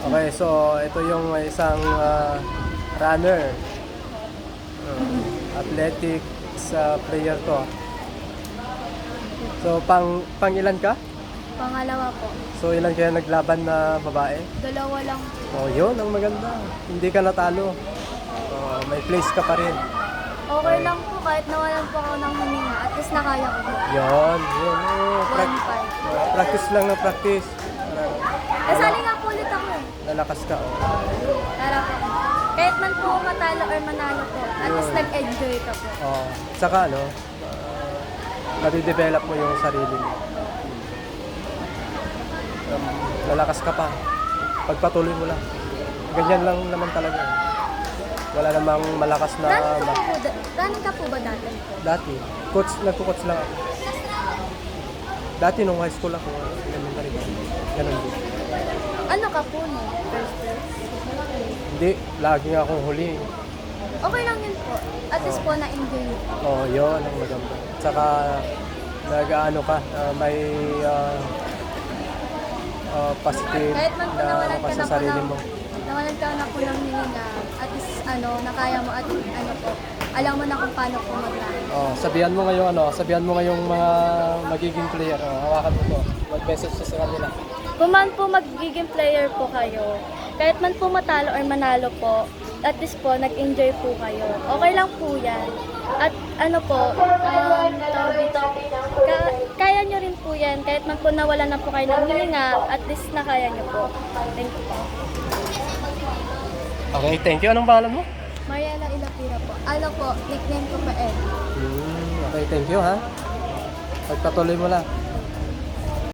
Okay, so ito yung isang runner. Athletics player to. So pang ilan ka? Pangalawa po. So ilan kaya naglaban na babae? Dalawa lang. Oh, yun ang maganda. Hindi ka natalo. May place ka pa rin. Okay lang po kahit nawalan po ako ng hininga. At least nakaya ko po. Yun. Oh, 1-5. practice lang ng practice. Kasali nga po ulit ako eh. Lalakas ka. Oh. Tara po. Kahit man po matalo or manalo po, at least nag-enjoy ka po. Oh. Saka nadidevelop mo yung sarili mo. Lalakas ka pa. Pagpatuloy mo lang. Ganyan lang naman talaga. Wala namang malakas na... Running ka po ba dati? Dati. Nagko-coach lang ako. Dati nung high school ako, elementary pa. Ganun din. Ano ka po no? First place? Hindi, lagi nga akong huli. Okay lang yun po. At least po na-enjoy mo. Oo, yun ang maganda. Tsaka, nag-ano ka, may positive Kahit man po na nawalan ka sa na po sarili ng... mo. Nawalan ka na po ng hininga. At least nakaya mo at po. Alam mo na kung paano po mag-run. Oh, sabihan mo ngayong mga magiging player. Oh, hawakan mo to. Mag-message sa kanila. Kung man po magiging player po kayo, kahit man po matalo or manalo po, at least po nag-enjoy po kayo. Okay lang po yan. At tawag dito, kaya nyo rin po yan. Kahit man po nawala na po kayo ng hininga, at least nakaya nyo po. Thank you po. Okay, thank you. Anong pangalan mo? Mariela Ilapira po. Ano po, nickname ko pa Ed. Okay, thank you ha. Pagpatuloy mo lang.